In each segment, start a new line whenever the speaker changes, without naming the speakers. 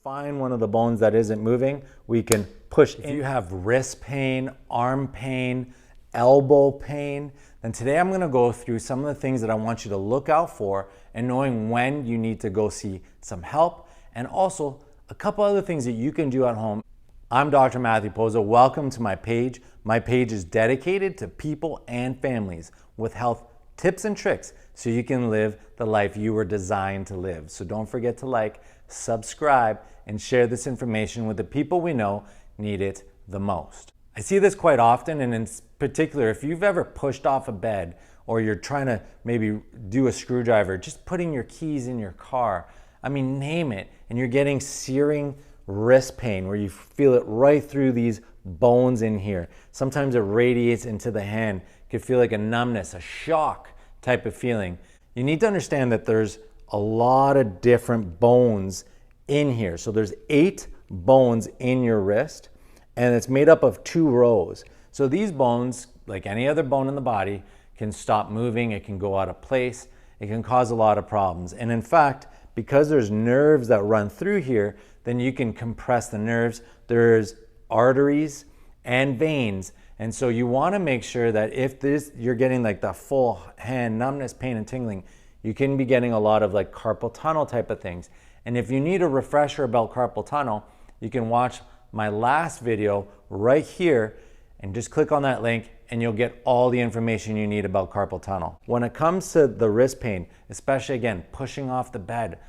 find one of the bones that isn't moving, we can push in. If you have wrist pain, arm pain, elbow pain, then today I'm gonna go through some of the things that I want you to look out for and knowing when you need to go see some help, and also a couple other things that you can do at home. I'm Dr. Matthew Posa. Welcome to my page. My page is dedicated to people and families with health tips and tricks so you can live the life you were designed to live. So don't forget to like, subscribe, and share this information with the people we know need it the most. I see this quite often, and in particular, if you've ever pushed off a bed or you're trying to maybe do a screwdriver, just putting your keys in your car, I mean, name it, and you're getting searing wrist pain where you feel it right through these bones in here. Sometimes it radiates into the hand. It could feel like a numbness, a shock type of feeling. You need to understand that there's a lot of different bones in here. So there's 8 bones in your wrist, and it's made up of 2 rows. So these bones, like any other bone in the body, can stop moving, it can go out of place, it can cause a lot of problems. And in fact, because there's nerves that run through here, then you can compress the nerves. There's arteries and veins. And so you wanna make sure that if you're getting like the full hand numbness, pain, and tingling, you can be getting a lot of like carpal tunnel type of things. And if you need a refresher about carpal tunnel, you can watch my last video right here and just click on that link and you'll get all the information you need about carpal tunnel. When it comes to the wrist pain, especially again, pushing off the bed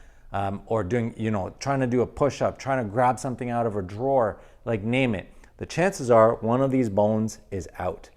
or doing, trying to do a push-up, trying to grab something out of a drawer, like name it, the chances are one of these bones is out.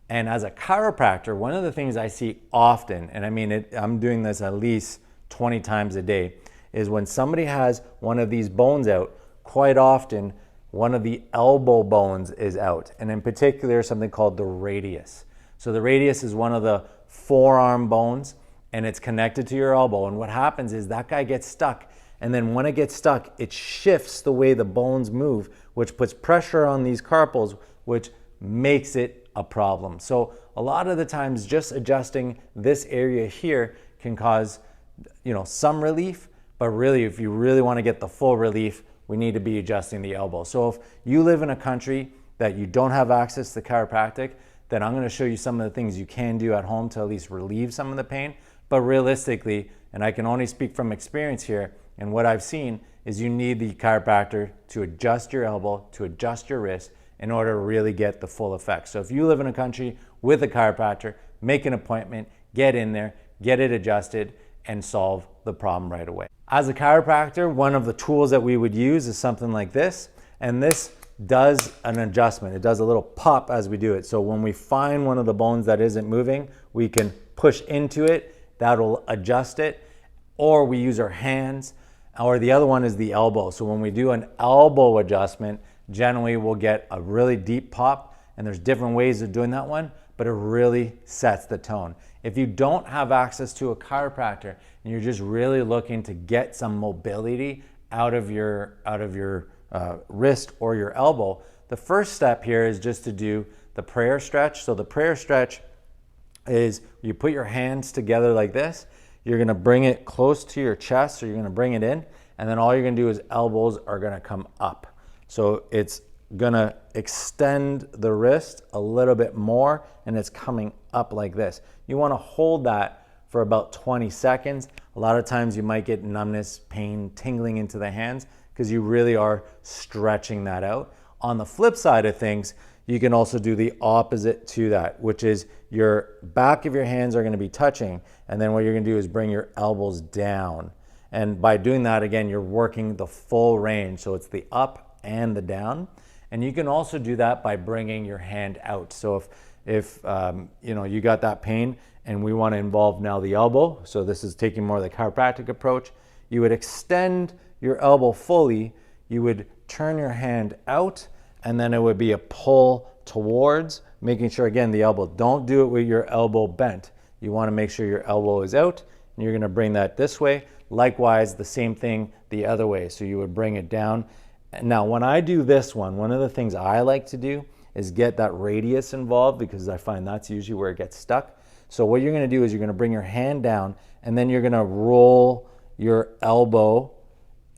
And as a chiropractor, one of the things I see often, and I mean, I'm doing this at least 20 times a day, is when somebody has one of these bones out, quite often one of the elbow bones is out. And in particular, something called the radius. So the radius is one of the forearm bones and it's connected to your elbow. And what happens is that guy gets stuck. And then when it gets stuck, it shifts the way the bones move, which puts pressure on these carpals, which makes it a problem. So a lot of the times just adjusting this area here can cause, some relief, but really if you really want to get the full relief, we need to be adjusting the elbow. So if you live in a country that you don't have access to chiropractic, then I'm going to show you some of the things you can do at home to at least relieve some of the pain. But realistically, and I can only speak from experience here, and what I've seen is you need the chiropractor to adjust your elbow, to adjust your wrist in order to really get the full effect. So if you live in a country with a chiropractor, make an appointment, get in there, get it adjusted, and solve the problem right away. As a chiropractor, one of the tools that we would use is something like this, and this does an adjustment. It does a little pop as we do it. So when we find one of the bones that isn't moving, we can push into it, that'll adjust it, or we use our hands, or the other one is the elbow. So when we do an elbow adjustment, generally we'll get a really deep pop, and there's different ways of doing that one, but it really sets the tone. If you don't have access to a chiropractor and you're just really looking to get some mobility out of your wrist or your elbow, the first step here is just to do the prayer stretch. So the prayer stretch is you put your hands together like this. You're gonna bring it close to your chest, so you're gonna bring it in, and then all you're gonna do is elbows are gonna come up. So it's gonna extend the wrist a little bit more, and it's coming up like this. You wanna hold that for about 20 seconds. A lot of times you might get numbness, pain, tingling into the hands because you really are stretching that out. On the flip side of things, you can also do the opposite to that, which is your back of your hands are gonna be touching, and then what you're gonna do is bring your elbows down. And by doing that, again, you're working the full range. So it's the up and the down. And you can also do that by bringing your hand out. So if you got that pain and we want to involve now the elbow, so this is taking more of the chiropractic approach, you would extend your elbow fully, you would turn your hand out, and then it would be a pull towards, making sure, again, the elbow, don't do it with your elbow bent. You want to make sure your elbow is out, and you're going to bring that this way. Likewise, the same thing the other way. So you would bring it down. Now, when I do this one of the things I like to do is get that radius involved, because I find that's usually where it gets stuck. So what you're going to do is you're going to bring your hand down, and then you're going to roll your elbow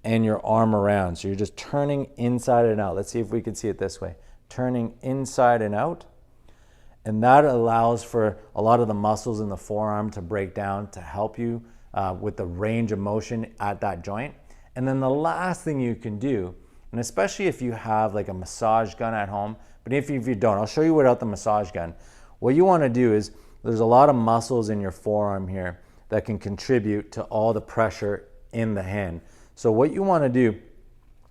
and your arm around. So you're just turning inside and out. Let's see if we can see it this way. Turning inside and out. And that allows for a lot of the muscles in the forearm to break down to help you with the range of motion at that joint. And then the last thing you can do, and especially if you have like a massage gun at home, but if you don't, I'll show you without the massage gun. What you want to do is, there's a lot of muscles in your forearm here that can contribute to all the pressure in the hand. So what you want to do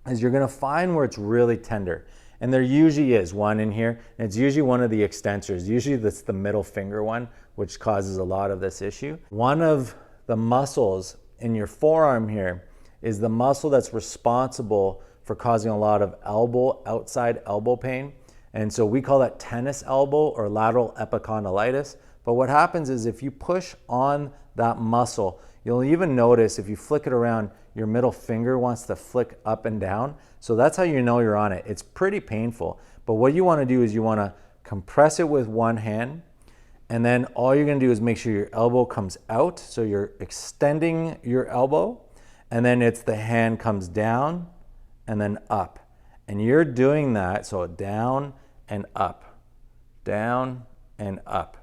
is you're going to find where it's really tender. And there usually is one in here, and it's usually one of the extensors. Usually that's the middle finger one, which causes a lot of this issue. One of the muscles in your forearm here is the muscle that's responsible for causing a lot of outside elbow pain. And so we call that tennis elbow or lateral epicondylitis. But what happens is if you push on that muscle, you'll even notice if you flick it around, your middle finger wants to flick up and down. So that's how you know you're on it. It's pretty painful. But what you want to do is you want to compress it with one hand, and then all you're going to do is make sure your elbow comes out. So you're extending your elbow, and then it's the hand comes down and then up. And you're doing that, so down and up, down and up.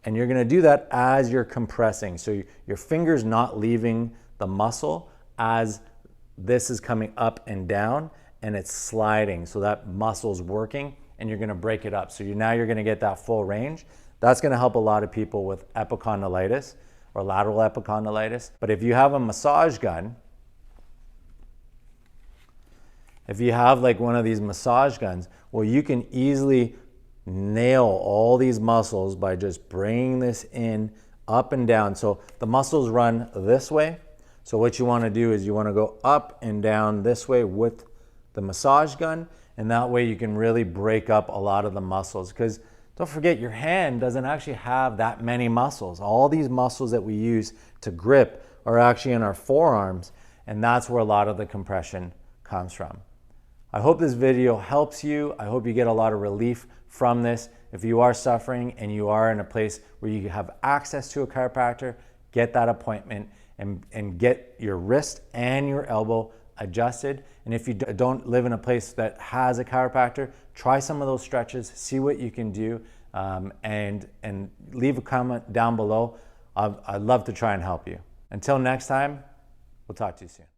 And you're going to do that as you're compressing. So your finger's not leaving the muscle as this is coming up and down, and it's sliding. So that muscle's working, and you're going to break it up. So now you're going to get that full range. That's going to help a lot of people with epicondylitis or lateral epicondylitis. But if you have a massage gun, if you have like one of these massage guns, well, you can easily nail all these muscles by just bringing this in up and down. So the muscles run this way. So what you want to do is you want to go up and down this way with the massage gun, and that way you can really break up a lot of the muscles. Because don't forget, your hand doesn't actually have that many muscles. All these muscles that we use to grip are actually in our forearms, and that's where a lot of the compression comes from. I hope this video helps you. I hope you get a lot of relief from this. If you are suffering and you are in a place where you have access to a chiropractor, get that appointment and get your wrist and your elbow adjusted. And if you don't live in a place that has a chiropractor, try some of those stretches, see what you can do, and leave a comment down below. I'd love to try and help you. Until next time, we'll talk to you soon.